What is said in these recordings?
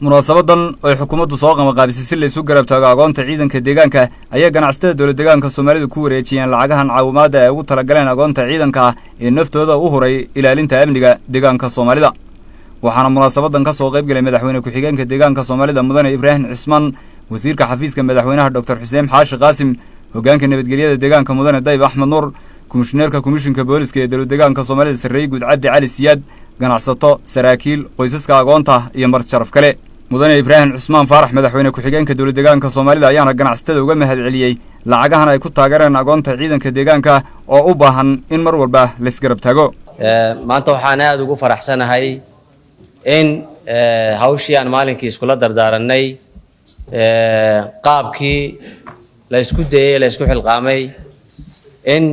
munaasabadan oo xukuumaddu soo qabanqaabisay si la isu garab taago agoonta ciidanka deegaanka ayaa ganacsatada dowlad deegaanka Soomaalidu ku wareejiyeen lacagahan caawimaad ay ugu talagaleen agoonta ciidanka ee naftooda u huray ilaalinta amniga deegaanka Soomaalida waxaana munaasabadan ka soo qayb galay madaxweyne ku-xigeenka deegaanka Soomaalida mudane Ibrahim Cismaan wasiirka xafiiska madaxweynaha Dr. Xuseen Xaashi Qaasim hoggaanka nabadgelyada deegaanka mudane Dayb Axmed Nuur komishineerka komishinka booliska ee dowlad deegaanka Soomaalida Sarreey Guud Cabdi Cali Siyaad ganacsato saraakiil qoysaska agoonta iyo marti sharaf kale mudane Ibrahim Cismaan Faarax madaxweyne ku-xigeenka dowlad deegaanka Soomaalida ayaana ganacsatada uga mahad celiyay lacagahan ay ku taageereen agoonta ciidanka deegaanka oo u baahan in mar walba la isgarab taago maanta waxaan aad ugu faraxsanahay in hawshii aan maalinkii iskula dardaaranay qaabkii la isku dayay la isku xilqaamay in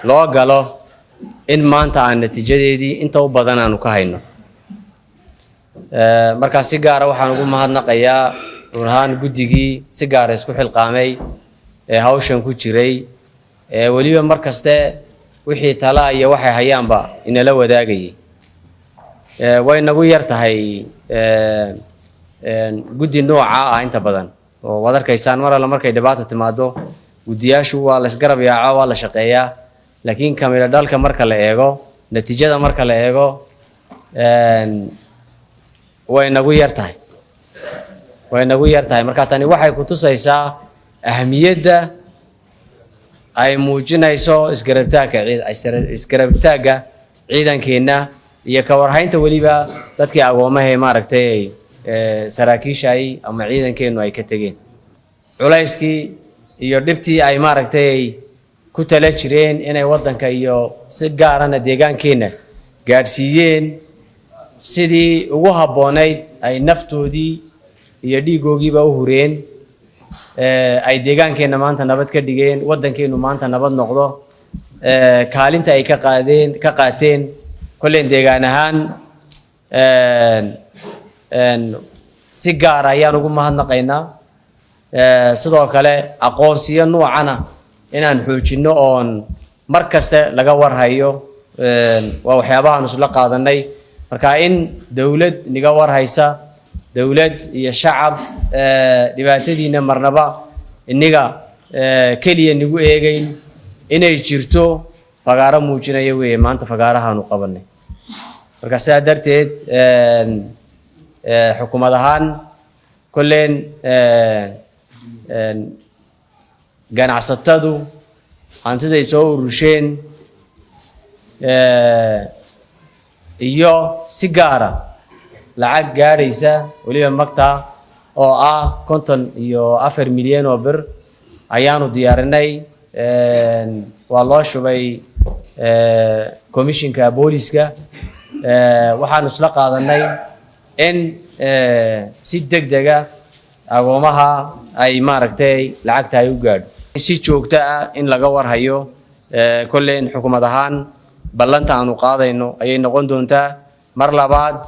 loo galo in maanta aan natiijadeedii inta u badan aanu ka hayno marka si gaar ah waxaan ugu mahadnaqayaa runahaan guddigii si gaar ah isku xilqaamay ee hawshan ku jiray waliba markaste wixii tala iyo waxay hayaanba inala wadaagayay way nagu yar tahay guddi nooca ah inta badan oo wad arkaysaan mar alla markay dhibaato timaado gudiyaashu waa la isgarab yaaco waa la shaqeeyaa laakiin kamida dhalka marka la eego natiijada marka la eego way nagu yar tahay marka tani waxay ku tusaysaa ahmiyadda ay muujinayso isgarabtaaga ciidankeena iyo ka warhaynta waliba dadkii agoomaha maaragtay saraakiishay ama ciidankeenu ay ka tageen culayskii iyo dhibtii ay maaragtay ku tala jireen inay wadanka iyo si gaarana deegaankeena gaarsiiyeen sidii ugu habboonayd ay naftoodii iyo dhiigoogiiba u hureen ay deegaankeena maanta nabad ka dhigeen wadankeenu maanta nabad noqdo kaalinta ay ka qaateen kulleen deegaan ahaan si gaar ayaan ugu mahadnaqaynaa sidoo kale aqoonsiyo noocana inaan xoojino oon mar kaste laga warhayo waa waxyaabahaan isla qaadanay marka in dawlad niga warhaysa dawlad iyo shacab dhibaatadiina marnaba iniga kaliya nigu eegayn inay jirto fagaaro muujinaya weeye maanta fagaarahaanu qabanay marka sidaa darteed xukuumad ahaan kulleen ganacsatadu hantiday soo urusheen iyo si gaara lacag gaaraysa waliba magta oo ah 54 milyan oo bir ayaanu diyaarinay waa loo shubay komishinka booliska waxaanu isla qaadanay in si degdeg ah agoomaha ay maaragtay lacagta ay u gaadho si joogto ah in laga warhayo kulleen xukuumad ahaan ballanta aanu qaadayno ayay noqon doontaa mar labaad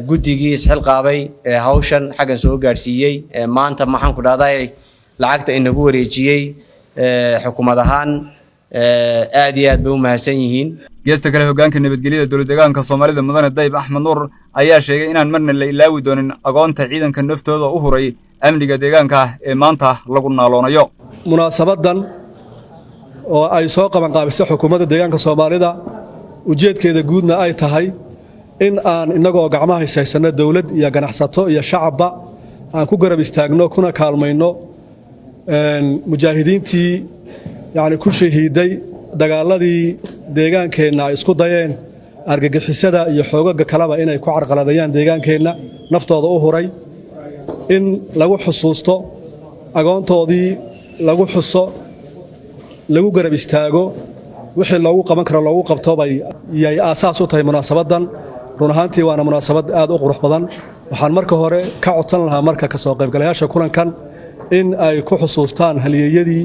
guddigii isxilqaabay hawshan xaggan soo gaarsiiyey maanta maxaan ku dhahday lacagta inagu wareejiyey xukuumad ahaan aad iyo aad bay u mahadsan yihiin geesta kale hoggaanka nabadgelyada dowlad deegaanka Soomaalida mudane Dayb Axmed Nuur ayaa sheegay inaan marna la ilaawi doonin agoonta ciidanka naftooda u huray amniga deegaanka ee maanta lagu naaloonayo munaasabadan oo ay soo qabanqaabisay xukuumadda deegaanka Soomaalida ujeedkeeda guudna ay tahay in aan inagoo gacmaha haysanno dawlad iyo ganacsato iyo shacabba aan ku garab istaagno kuna kaalmayno mujaahidiintii yani ku shahiiday dagaaladii deegaankeenna ay isku dayeen argagixisada iyo xoogaga kaleba inay ku carqaladayaan deegaankeenna naftooda u huray in lagu xusuusto agoontoodii lagu xuso lagu garab istaago wixii loogu qaban karo loogu qabto bay yay aasaas u tahay munaasabadan run ahaantii waana munaasabad aad u qurux badan waxaan marka hore ka codsan lahaa marka ka soo qaybgalayaasha kulankan in ay ku xusuustaan halyeeyadii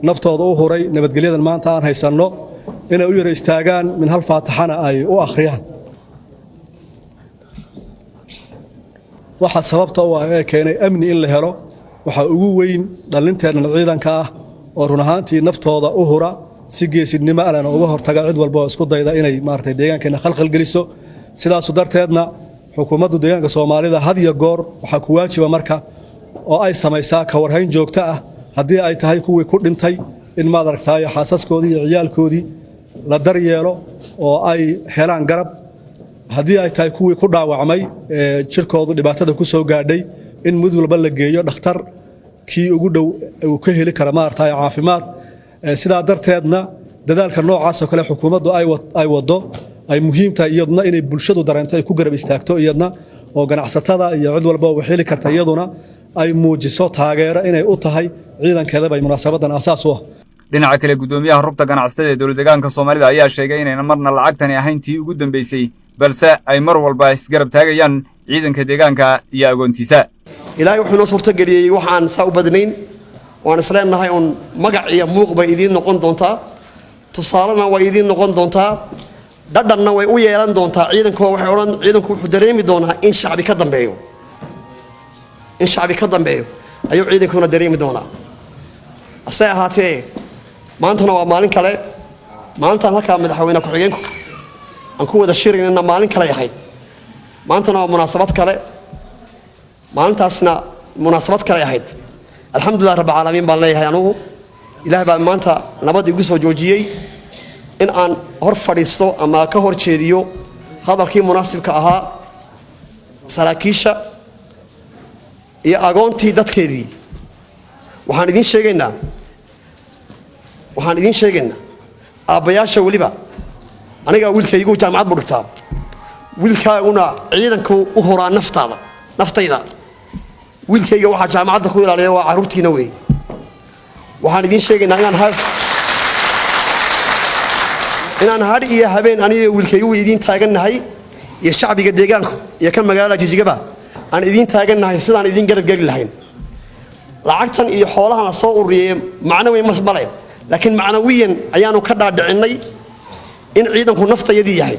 naftooda u huray nabadgelyadan maanta aan haysanno inay u yara istaagaan min hal faataxana ay u akhriyaan waxa sababta u ah ee keenay amni in la helo waxa ugu weyn dhalinteena ciidanka ah oo run ahaantii naftooda u hura si geesinimo alana uga hortaga cid walba oo isku dayda inay maartay deegaankeena khalkhal geliso sidaas darteedna xukuumaddu deegaanka Soomaalida had iyo goor waxa ku waajiba marka oo ay samaysaa ka warhayn joogto ah haddii ay tahay kuwii ku dhintay in ma aragtay xaasaskoodii iyo ciyaalkoodii la daryeelo oo ay helaan garab haddii ay tahay kuwii ku dhaawacmay jirkoodu dhibaatada ku soo gaadhay in mid walba la geeyo dhakhtar kii ugu dhow uu ka heli kara ma aragtay caafimaad sidaa darteedna dadaalka noocaas oo kale xukuumaddu ay wado ay muhiim tahay iyaduna inay bulshadu dareento ay ku garab istaagto iyadna oo ganacsatada iyo cid walba oo xili karta iyaduna ay muujiso taageero inay u tahay ciidankeeda bay munaasabadan asaas u ah dhinaca kale gudoomiyaha rugta ganacsatada ee dowladda deegaanka Soomaalida ayaa sheegay inayna marna lacagtani ahayn tii ugu dambeysay balse ay mar walba isgarab taagayaan ciidanka deegaanka iyo agoontiisa ilaahay wuxuu noo suurto galiyay waxaan saa u badnayn waan isleenahay on magac iyo muuq bay idin noqon doontaa tusaalena way idin noqon doontaa dadana way u yeelan doontaa ciidanku wuxuu dareemi doonaa in shacbi ka dambeeyo ayuu ciidankuna dareemi doonaa asay ahaatee maantana waa maalin kale maalintan halka madaxweyne ku xigeenku aan ku wada shirayna maalin kale ahayd maantana waa munaasabad kale maalintaasna munaasabad kale ahayd alxamdulillah rabbil caalamiin baan leeyahay anugu ilaahay baa maanta nabad igu soo joojiyay in aan hor fadhiisto ama ka hor jeediyo hadalkii munaasibka ahaa saraakiisha iyo agoontii dadkeedii waxaan idin sheegaynaa aabbayaasha waliba aniga wiilkaygu jaamacad buu dhigtaa wiilkaaguna ciidanku u horaa naftayda wiilkayga waxa jaamacadda ku ilaaliya waa caruurtiina weey waxaan idin sheegaynaa inaan hadh iyo habeen aniga wiilkaygu idin taaganahay iyo shacbiga deegaanka iyo ka magaalada Jijigaba aan idin taaganahay sidaan idin garab gari lahayn lacagtan iyo xoolahan la soo ururiyay macna weyn masbalay laakiin macnawiyan ayaanu ka dhaadhicinay in ciidanku naftayadii yahay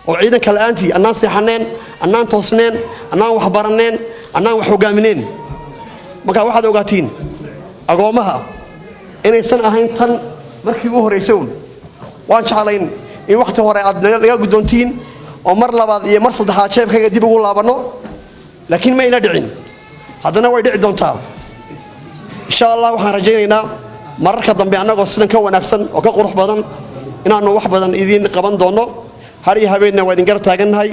oo ciidanka la'aantii annaan seexaneen annaan toosneen annaan wax baraneen annaan wax hogaamineen marka waxaad ogaatiin agoomaha inaysan ahayn tan markii ugu horeysay waan jeclayn in waqti hore aad naga guddoontiin oo mar labaad iyo mar saddexaad jeebkayga dib ugu laabano laakiin ma ila dhicin haddana way dhici doontaa insha Allah waxaan rajaynaynaa mararka dambe annagoo sidan ka wanaagsan oo ka qurux badan inaanu wax badan idin qaban doono har iyo habeenna waa idin garab taagannahay